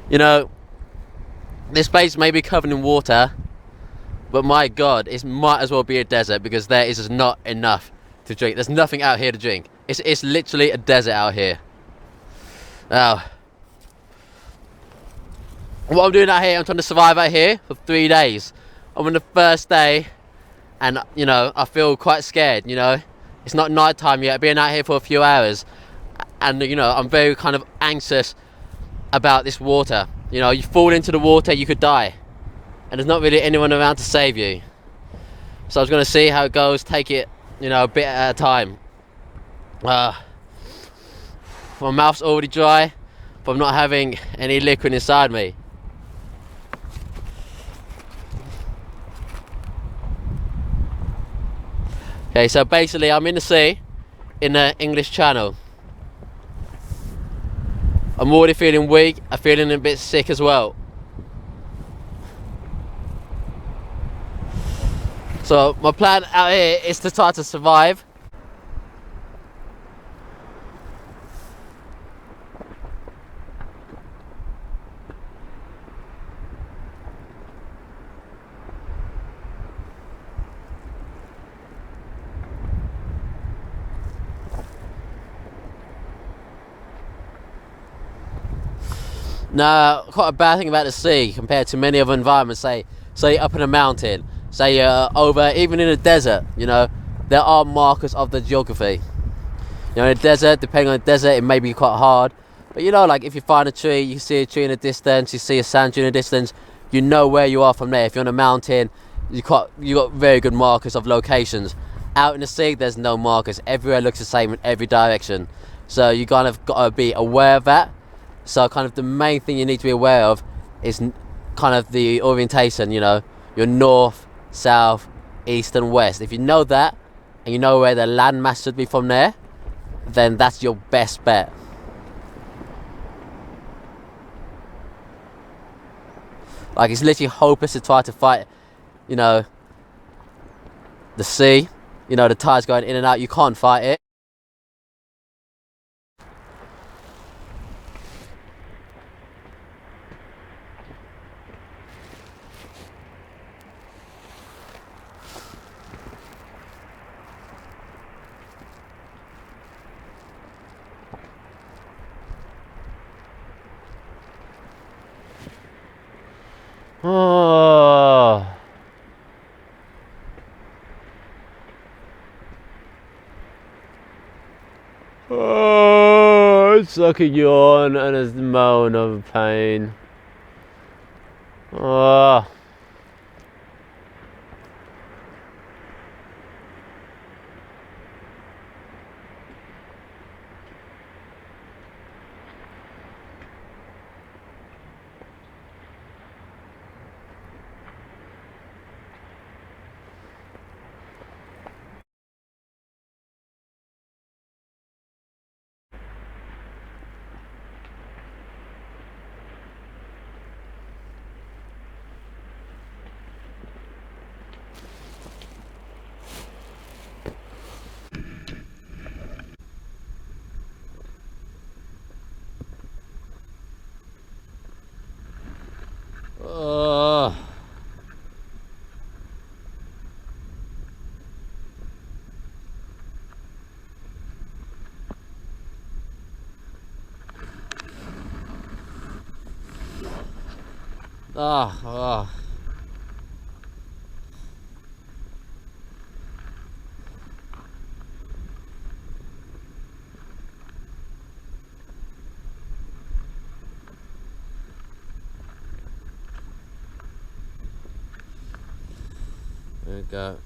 You know, this place may be covered in water, but my God, it might as well be a desert because there is just not enough to drink. There's nothing out here to drink. It's literally a desert out here. Now, what I'm doing out here, I'm trying to survive out here for 3 days. I'm on the first day, and you know, I feel quite scared. You know, it's not night time yet. I've been out here for a few hours, and you know, I'm very kind of anxious about this water. You know, you fall into the water, you could die, and there's not really anyone around to save you. So I was going to see how it goes, take it, you know, a bit at a time. My mouth's already dry, but I'm not having any liquid inside me. Okay, so basically I'm in the sea, in the English Channel. I'm already feeling weak, I'm feeling a bit sick as well. So my plan out here is to try to survive. Now, quite a bad thing about the sea compared to many other environments, say up in a mountain, say over, even in a desert, you know, there are markers of the geography. You know, in a desert, depending on the desert, it may be quite hard. But you know, like if you find a tree, you see a tree in the distance, you see a sand dune in the distance, you know where you are from there. If you're on a mountain, you got very good markers of locations. Out in the sea, there's no markers. Everywhere looks the same in every direction. So you kind of got to be aware of that. So kind of the main thing you need to be aware of is kind of the orientation, you know, your north, south, east and west. If you know that, and you know where the landmass should be from there, then that's your best bet. Like, it's literally hopeless to try to fight, you know, the sea. You know, the tide's going in and out, you can't fight it. Oh. Oh, it's like a yawn and a moan of pain. Oh. Oh. Oh, oh. There we go.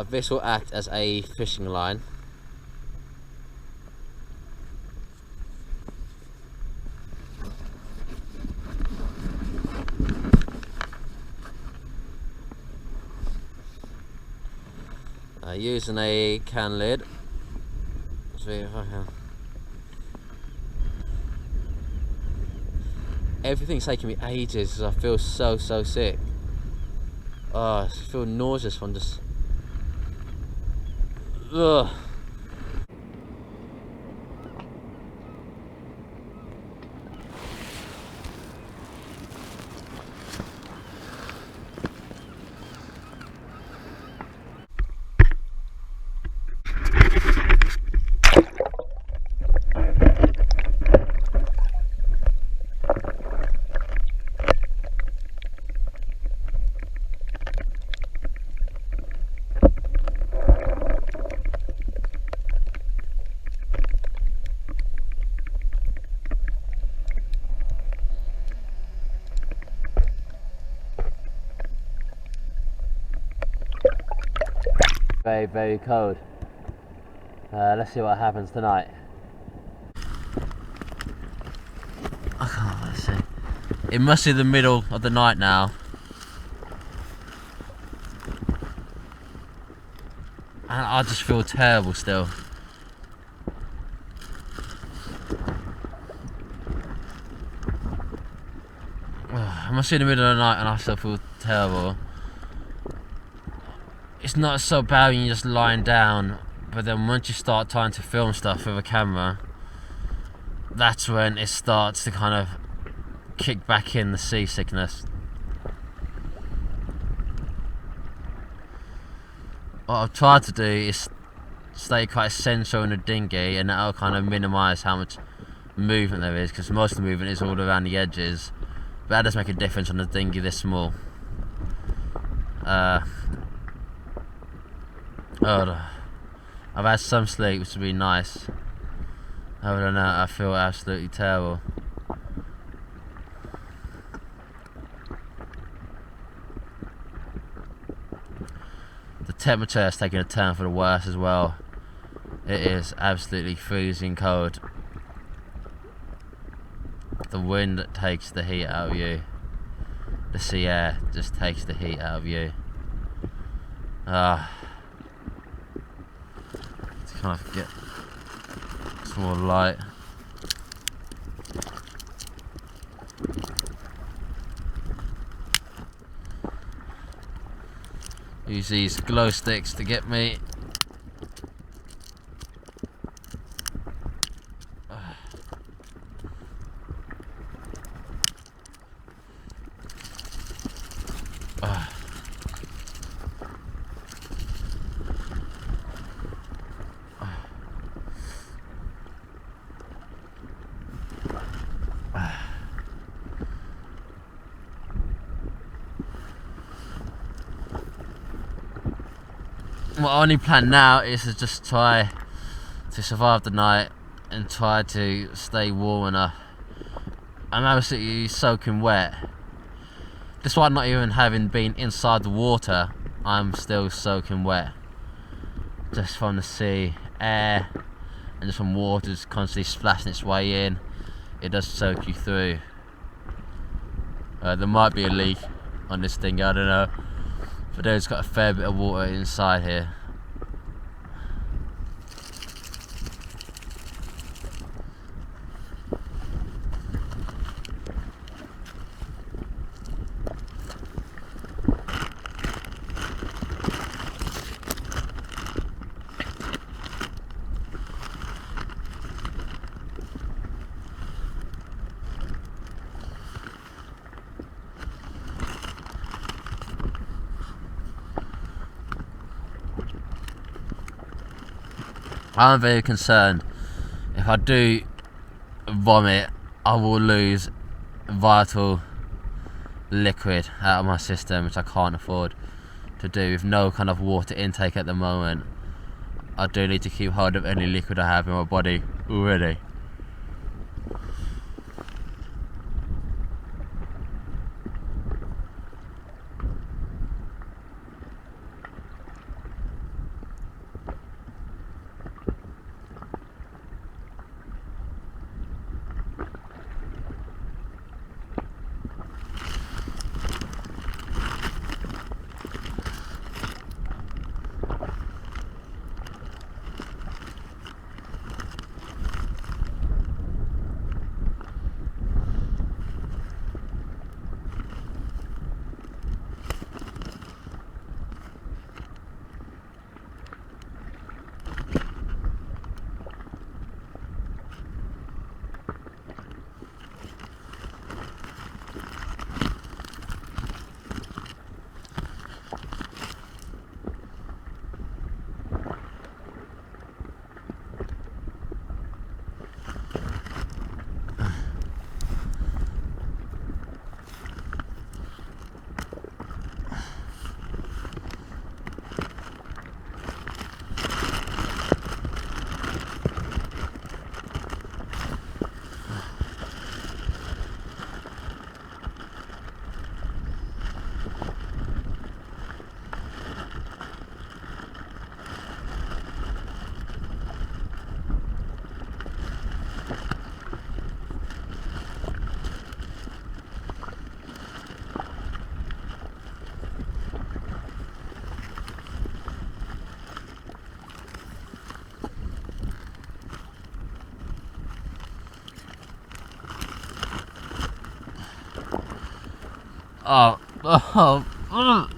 This will act as a fishing line. Using a can lid. Let's see if I can. Everything's taking me ages because I feel so sick. Oh, I feel nauseous from just Ugh. Very, very cold. Let's see what happens tonight. Let's see. It must be the middle of the night now. And I just feel terrible still. It must be the middle of the night and I still feel terrible. It's not so bad when you're just lying down, but then once you start trying to film stuff with a camera, that's when it starts to kind of kick back in the seasickness. What I've tried to do is stay quite central in the dinghy, and that'll kind of minimise how much movement there is, because most of the movement is all around the edges, but that does make a difference on a dinghy this small. I've had some sleep, which would be nice. Other than that, I feel absolutely terrible. The temperature has taken a turn for the worse as well. It is absolutely freezing cold. The wind takes the heat out of you. The sea air just takes the heat out of you. Kind of get some more light. Use these glow sticks to get me. My only plan now is to just try to survive the night and try to stay warm enough. I'm absolutely soaking wet. Despite not even having been inside the water, I'm still soaking wet. Just from the sea, air, and just from water just constantly splashing its way in. It does soak you through. There might be a leak on this thing, I don't know. But there's got a fair bit of water inside here. I'm very concerned. If I do vomit, I will lose vital liquid out of my system, which I can't afford to do with no kind of water intake at the moment. I do need to keep hold of any liquid I have in my body already. Oh, oh, oh.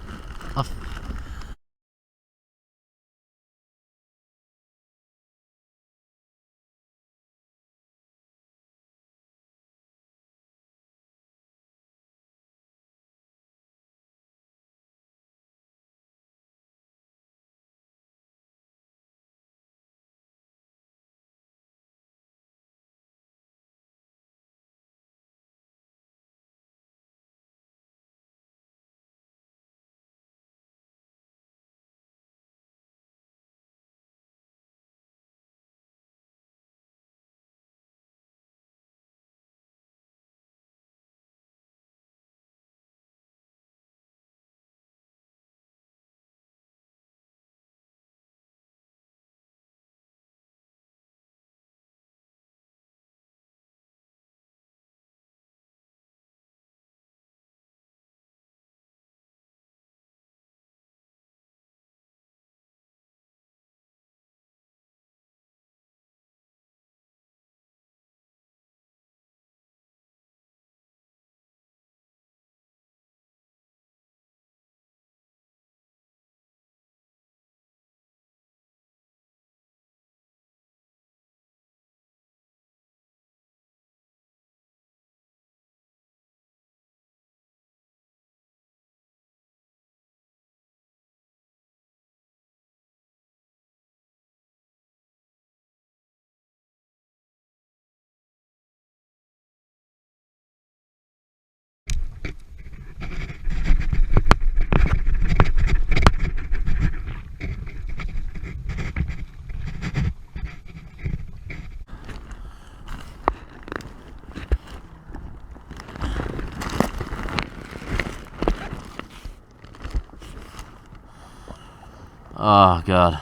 Oh God.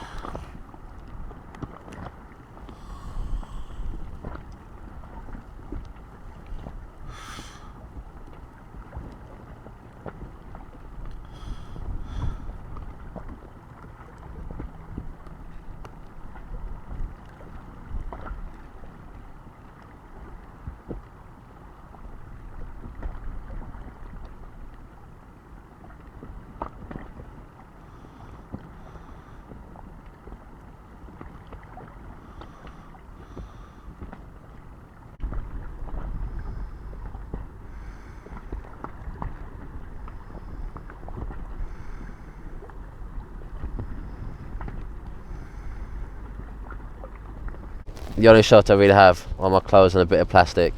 The only shelter I really have are my clothes and a bit of plastic.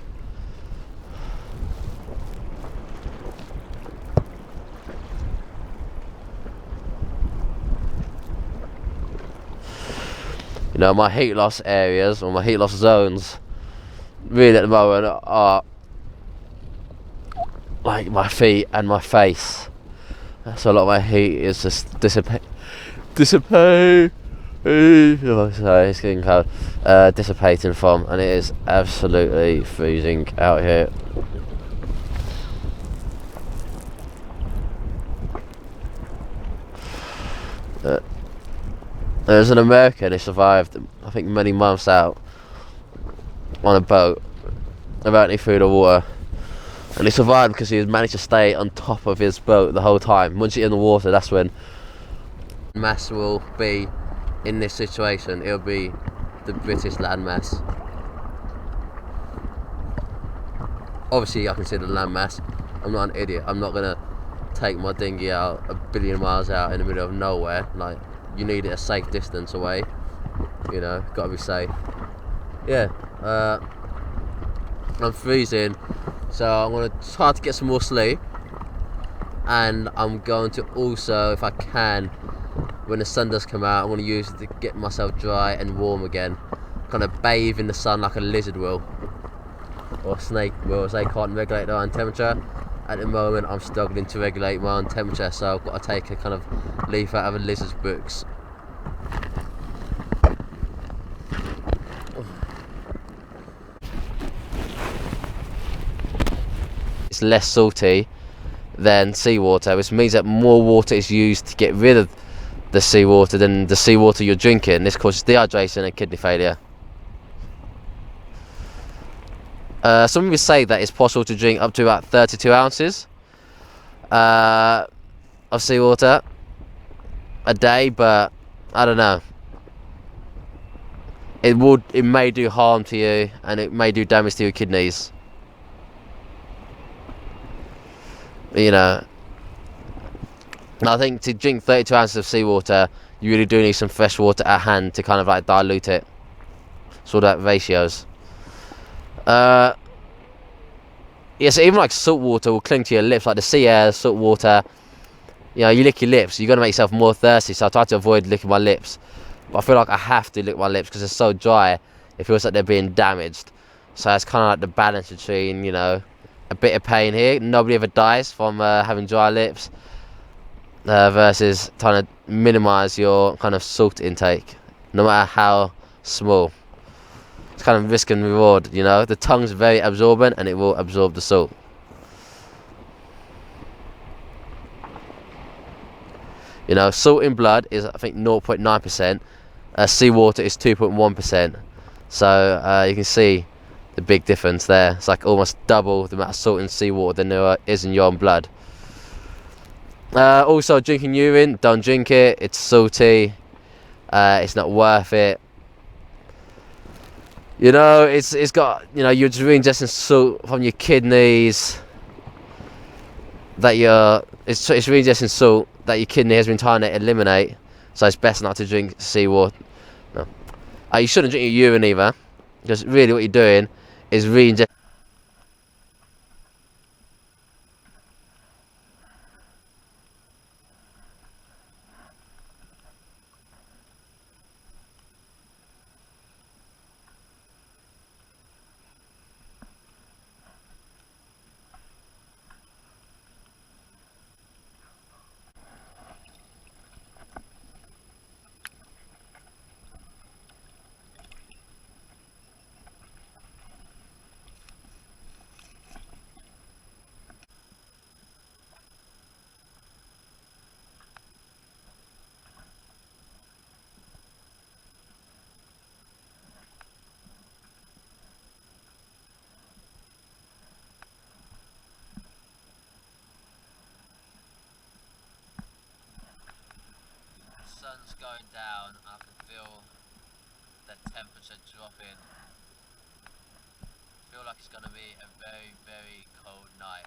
You know, my heat loss areas or my heat loss zones really at the moment are like my feet and my face. So a lot of my heat is just dissipate. Oh, sorry, it's getting cold. Dissipating from, and it is absolutely freezing out here. There's an American who survived, I think, many months out on a boat without any food or water, and he survived because he managed to stay on top of his boat the whole time. Once you're in the water, that's when mass will be in this situation. It'll be the British landmass. Obviously I consider landmass. I'm not an idiot. I'm not gonna take my dinghy out a billion miles out in the middle of nowhere. Like, you need it a safe distance away, you know, gotta be safe. Yeah, I'm freezing, so I'm gonna try to get some more sleep, and I'm going to also, if I can, when the sun does come out, I'm going to use it to get myself dry and warm again, kind of bathe in the sun like a lizard will, or a snake will, as they can't regulate their own temperature. At the moment I'm struggling to regulate my own temperature, so I've got to take a kind of leaf out of a lizard's books. It's less salty than seawater, which means that more water is used to get rid of the seawater than the seawater you're drinking. This causes dehydration and kidney failure. Some people say that it's possible to drink up to about 32 ounces. of seawater a day, but I don't know. It may do harm to you, and it may do damage to your kidneys. You know, I think to drink 32 ounces of seawater, you really do need some fresh water at hand to kind of like dilute it. Sort of ratios. Yeah, so even like salt water will cling to your lips, like the sea air, salt water. You know, you lick your lips, you're gonna make yourself more thirsty. So I try to avoid licking my lips, but I feel like I have to lick my lips because they're so dry. It feels like they're being damaged. So it's kind of like the balance between, you know, a bit of pain here. Nobody ever dies from having dry lips, versus trying to minimise your kind of salt intake, no matter how small. It's kind of risk and reward, you know. The tongue's very absorbent and it will absorb the salt. You know, salt in blood is, I think, 0.9%. Seawater is 2.1%. So you can see the big difference there. It's like almost double the amount of salt in seawater than there is in your own blood. Also, drinking urine, don't drink it. It's salty. It's not worth it. You know, it's got, you know, you're just reingesting salt from your kidneys. It's reingesting salt that your kidney has been trying to eliminate. So it's best not to drink seawater. No. You shouldn't drink your urine either, because really what you're doing is reingesting. Sun's going down. I can feel the temperature dropping. I feel like it's going to be a very, very cold night.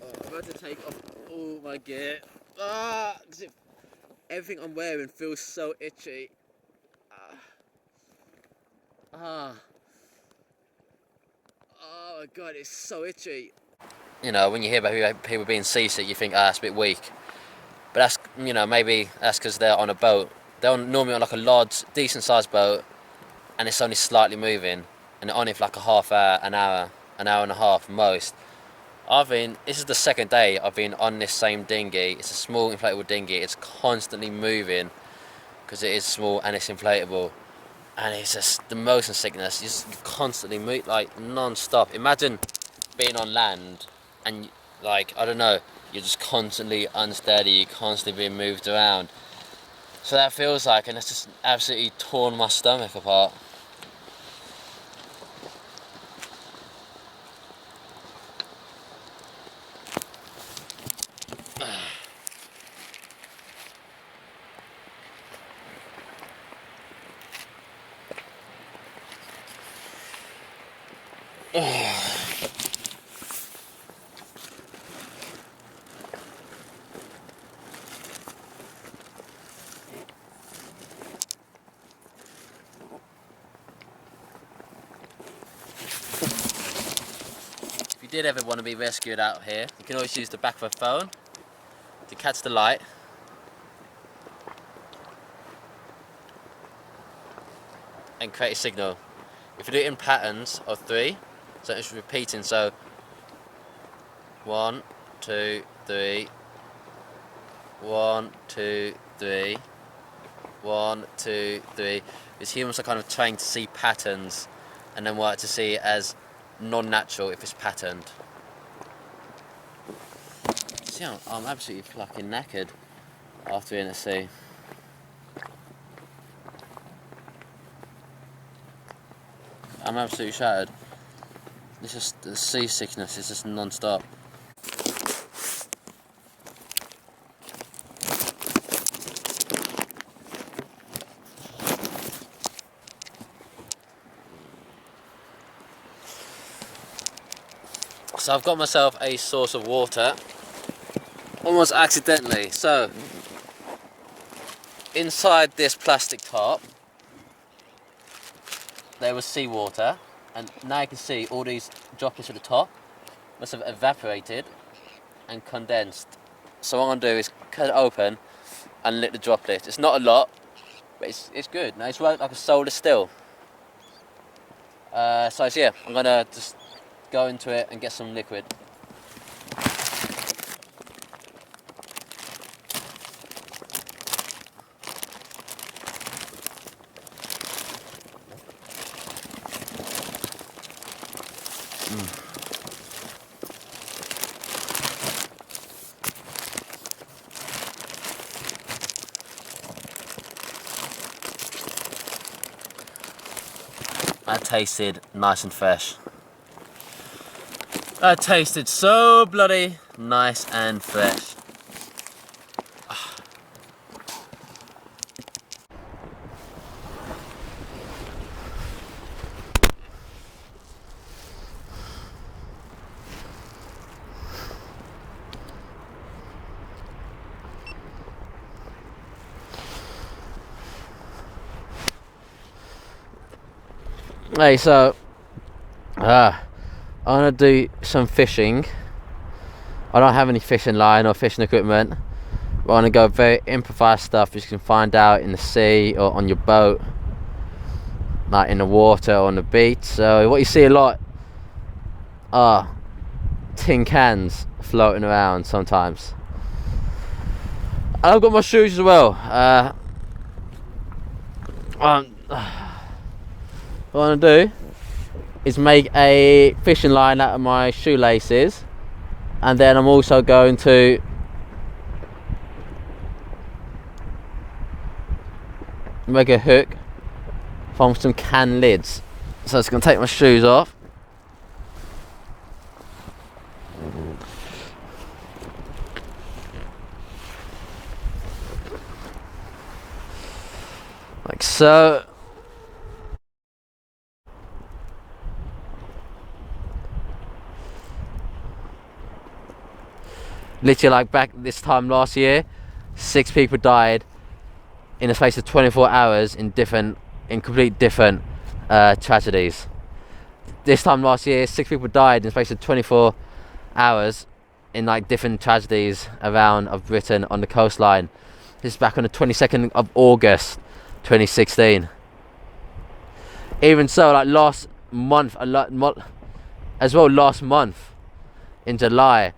I'm about to take off all my gear. Because everything I'm wearing feels so itchy. Oh my god, it's so itchy. You know, when you hear about people being seasick, you think, that's a bit weak. But that's, you know, maybe that's because they're on a boat. They're normally on like a large, decent sized boat, and it's only slightly moving, and they're on it for like a half hour, an hour and a half most. This is the second day I've been on this same dinghy. It's a small inflatable dinghy. It's constantly moving because it is small and it's inflatable. And it's just the motion sickness. You just constantly move, like non-stop. Imagine being on land and, like, I don't know, you're just constantly unsteady, you're constantly being moved around. So that feels like, and it's just absolutely torn my stomach apart. If you did ever want to be rescued out here, you can always use the back of a phone to catch the light. And create a signal. if you do it in patterns of 3, so it's repeating, so 1, 2, 3, 1, 2, 3, 1, 2, 3. Because humans are kind of trying to see patterns and then work to see it as non-natural if it's patterned. See, I'm absolutely fucking knackered after being at sea. I'm absolutely shattered. It's just the seasickness is just non-stop. So I've got myself a source of water, almost accidentally. So inside this plastic top there was seawater, and now you can see all these droplets at the top must have evaporated and condensed. So what I'm going to do is cut it open and lick the droplet. It's not a lot, but it's good. Now it's worked like a solar still. So yeah, I'm going to just go into it and get some liquid. That tasted nice and fresh. That tasted so bloody nice and fresh. Hey, so I'm gonna do some fishing. I don't have any fishing line or fishing equipment. We're gonna go very improvised stuff you can find out in the sea or on your boat, like in the water or on the beach. So what you see a lot are tin cans floating around sometimes. And I've got my shoes as well. What I'm going to do is make a fishing line out of my shoelaces, and then I'm also going to make a hook from some can lids. So it's going to take my shoes off. Like so. Literally, like back this time last year, 6 people died in the space of 24 hours in complete different tragedies. This time last year, 6 people died in the space of 24 hours in like different tragedies around of Britain on the coastline. This is back on the 22nd of August 2016. Even so, like last month in July,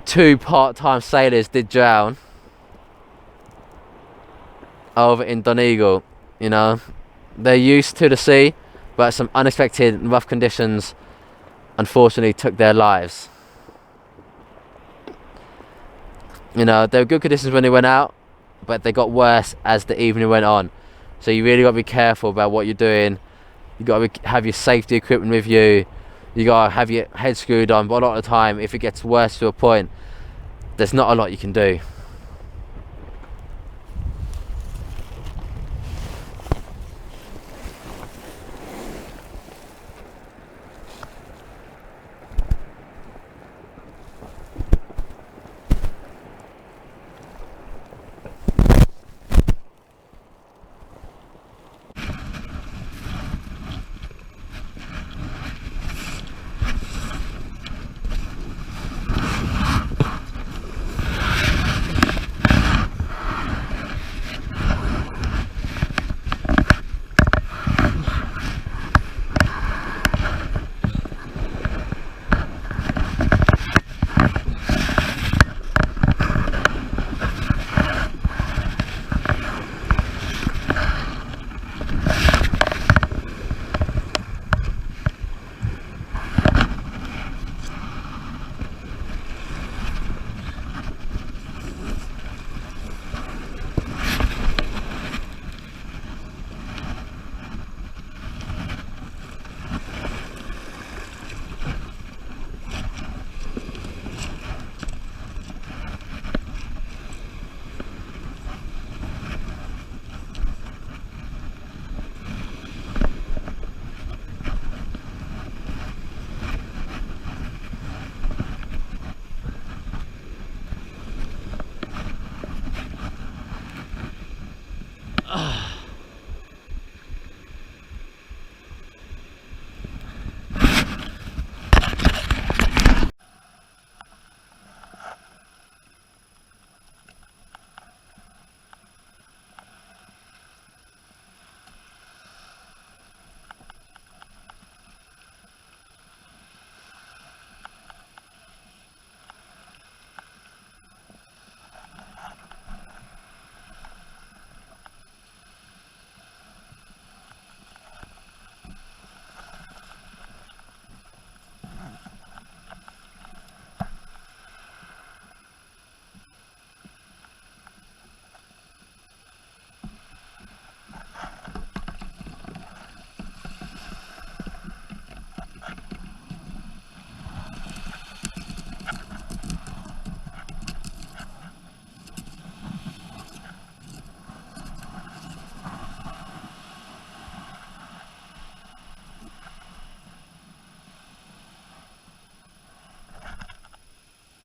2 part-time sailors did drown over in Donegal. You know, they're used to the sea, but some unexpected and rough conditions unfortunately took their lives. You know, they were good conditions when they went out, but they got worse as the evening went on. So you really got to be careful about what you're doing. You got to have your safety equipment with you. You got to have your head screwed on, but a lot of the time, if it gets worse to a point, there's not a lot you can do.